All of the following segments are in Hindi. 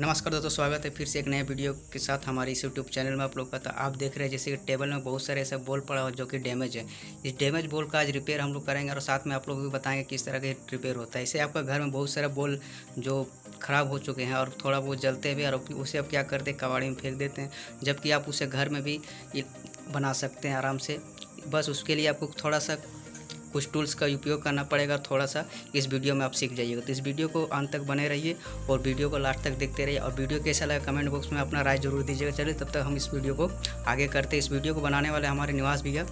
नमस्कार दोस्तों, स्वागत है फिर से एक नए वीडियो के साथ हमारे इस यूट्यूब चैनल में। आप लोग का तो आप देख रहे हैं जैसे कि टेबल में बहुत सारे ऐसे बॉल पड़ा हुआ जो कि डैमेज है। इस डैमेज बॉल का आज रिपेयर हम लोग करेंगे और साथ में आप लोग भी बताएंगे किस तरह के रिपेयर होता है। इससे आपका घर में बहुत सारे बॉल जो ख़राब हो चुके हैं और थोड़ा बहुत जलते भी और उसे आप क्या करते हैं, कबाड़ी में फेंक देते हैं, जबकि आप उसे घर में भी बना सकते हैं आराम से। बस उसके लिए आपको थोड़ा सा कुछ टूल्स का उपयोग करना पड़ेगा। थोड़ा सा इस वीडियो में आप सीख जाइएगा, तो इस वीडियो को अंत तक बने रहिए और वीडियो को लास्ट तक देखते रहिए। और वीडियो कैसा लगा कमेंट बॉक्स में अपना राय जरूर दीजिएगा। चलिए तब तक हम इस वीडियो को आगे करते हैं। इस वीडियो को बनाने वाले हमारे निवास भैया,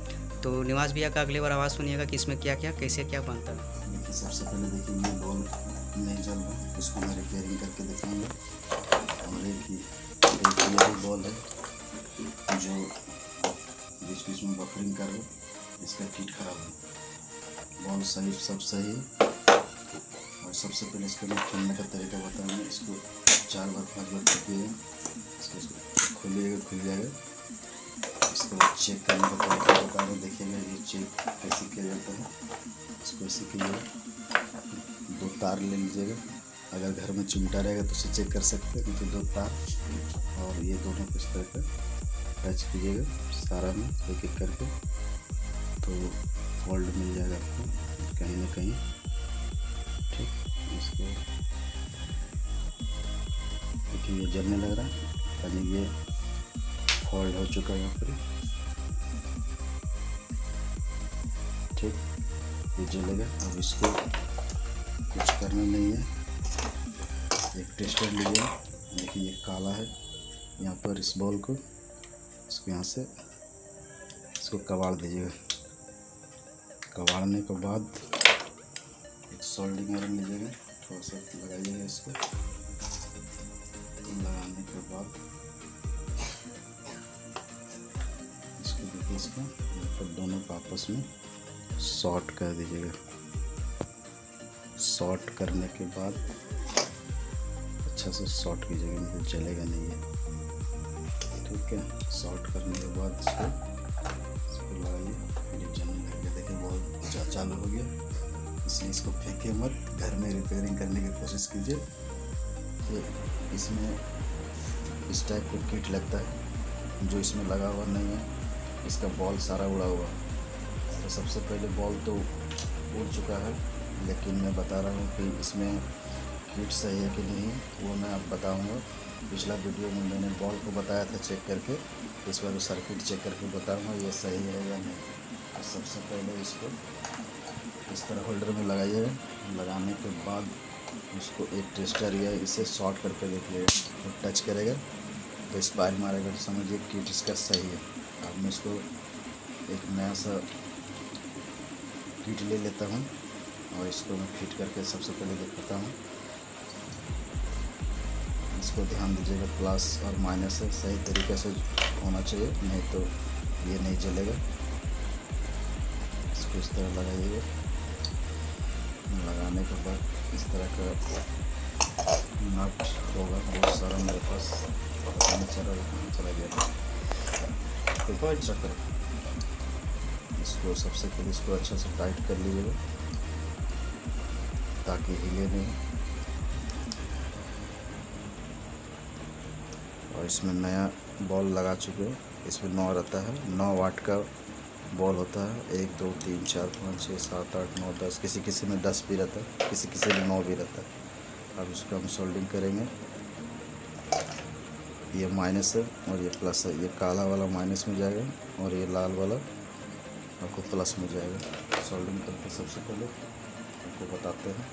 तो निवास भैया का अगली बार आवाज़ सुनिएगा कि इसमें क्या क्या कैसे क्या बनता है। सबसे पहले देखिए ये बॉल नहीं जल रहा, इसको मैं रिपेयरिंग करके दिखाऊंगा। और एक ये बॉल है जो बीच बीच में बफरिंग कर रहा, इसका किट खराब है। बॉल सही, सब सही है। और सबसे पहले इसको मैं खोलने का तरीका बताऊंगा। इसको 4 बार 5 बार खोलिए, इसको खोलिएगा, खुल जाएगा। इसको चेक करने का तरीका बता रहा हूँ, देखिएगा ये चेक कैसे किया जाता है। इसको ऐसे कीजिएगा, 2 तार ले लीजिएगा। अगर घर में चिमटा रहेगा तो उसे चेक कर सकते हैं, नहीं तो 2 तार और ये दोनों को इस तरह का टच कीजिएगा सारा में एक एक करके, तो फोल्ड मिल जाएगा आपको कहीं ना कहीं। ठीक, इसको देखिए ये जलने लग रहा है, यानी ये फोल्ड हो चुका है यहाँ पर। ठीक, ये जलेगा। अब इसको कुछ करना नहीं है, एक टेस्टर लीजिए। देखिए ये काला है यहाँ पर, इस बॉल को इसको यहाँ से इसको कबाड़ दीजिएगा। कबाड़ने के बाद एक सोल्डिंग आयरन लीजिएगा, थोड़ा सा लगाइएगा इसको। लगाने के बाद इसको देखिए, इसको ऊपर दोनों को आपस में शॉर्ट कर दीजिएगा। शॉर्ट करने के बाद अच्छा से शॉर्ट कीजिएगा, नहीं तो जलेगा नहीं है। ठीक है, शॉर्ट करने के बाद इसको लगाइए। ये जलने लग गया, देखिए बॉल चालू हो गया। इसलिए इसको फेंके मत, घर में रिपेयरिंग करने की कोशिश कीजिए। तो इसमें इस टाइप का किट लगता है, जो इसमें लगा हुआ नहीं है, इसका बॉल सारा उड़ा हुआ। तो सबसे पहले बॉल तो उड़ चुका है, लेकिन मैं बता रहा हूँ कि इसमें किट सही है कि नहीं, वो मैं आप बताऊँगा। पिछला वीडियो में मैंने बॉल को बताया था चेक करके, इस बार सर्किट चेक करके बताऊँगा ये सही है या नहीं। तो सबसे पहले इसको इस तरह होल्डर में लगाइएगा। लगाने के बाद उसको एक टेस्टर या इसे शॉर्ट करके देखिएगा, तो टच करेगा तो स्पाइर मारेगा, तो समझिए किट इसका सही है। अब मैं इसको एक नया सा किट ले लेता हूँ और इसको मैं फिट करके सबसे पहले दिखाता हूँ। इसको ध्यान दीजिएगा, प्लस और माइनस है सही तरीके से होना चाहिए, नहीं तो ये नहीं जलेगा। इसको इस तरह लगाइएगा। लगाने के बाद इस तरह का नट होगा बहुत सारा मेरे पास, पता नहीं चला गया। तो चक्कर इसको सबसे पहले इसको अच्छा से टाइट कर लीजिएगा ताकि हिले नहीं। और इसमें नया बॉल लगा चुके हैं, इसमें 9 रहता है, 9 वाट का बॉल होता है। 1 2 3 4 5 6 7 8 9 10, किसी किसी में 10 भी रहता है, किसी किसी में 9 भी रहता है। अब इसको हम सोल्डिंग करेंगे। ये माइनस है और ये प्लस है, ये काला वाला माइनस में जाएगा और ये लाल वाला आपको प्लस में जाएगा। सोल्डिंग करके सबसे पहले आपको बताते हैं,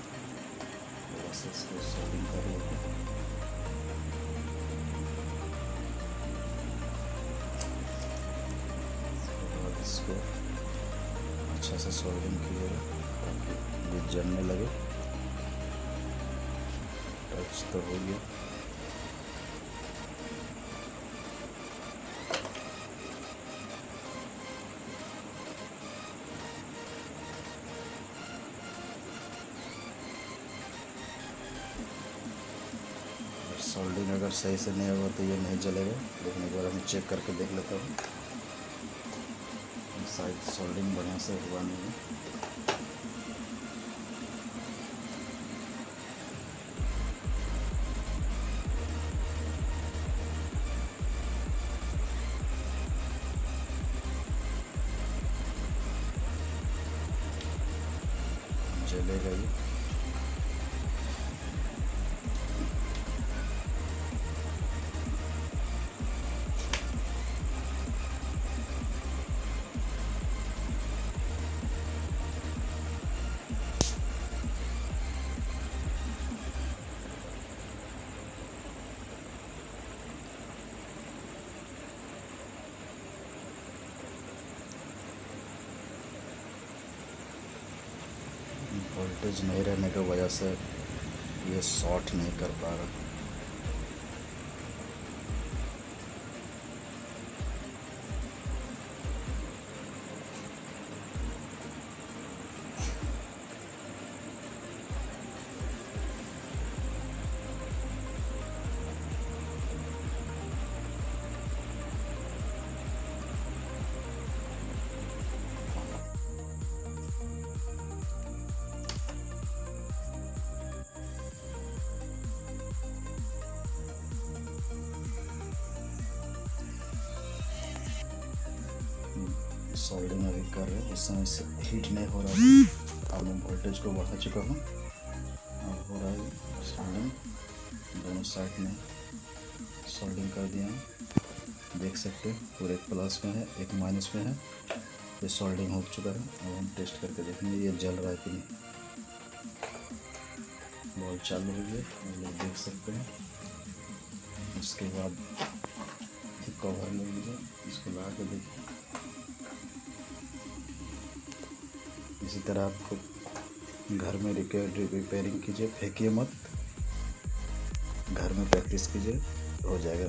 वैसे इसको सोल्डिंग कर लेते हैं। इसको अच्छा से सोल्डिंग कीजिएगा ताकि ये जलने लगे। टच तो हो गया। सोल्डिंग अगर सही से नहीं होगा तो ये नहीं जलेगा, लेकिन एक बार मैं चेक करके देख लेता हूँ। साइड सोल्डिंग बढ़िया से हुआ नहीं है। चलेगा ये। वोल्टेज नहीं रहने की वजह से ये शॉर्ट नहीं कर पा रहा। सोल्डिंग अभी कर रहे हैं, उस समय से हीट नहीं हो रहा था। अब मैं वोल्टेज को बढ़ा चुका हूँ, अब हो रहा है सोल्डिंग। दोनों साइड में सोल्डिंग कर दिया है, देख सकते हैं पूरे एक प्लस में है एक माइनस में है। ये सोल्डिंग हो चुका है। अब हम टेस्ट करके देखेंगे ये जल रहा है कि नहीं। बॉल चालू हो गया, आप लोग देख सकते हैं। उसके बाद एक कवर ले लीजिए, इसको लगा के देखिए। इसी तरह आपको घर में रिपेयरिंग कीजिए, फेंकिए मत, घर में प्रैक्टिस कीजिए, हो जाएगा।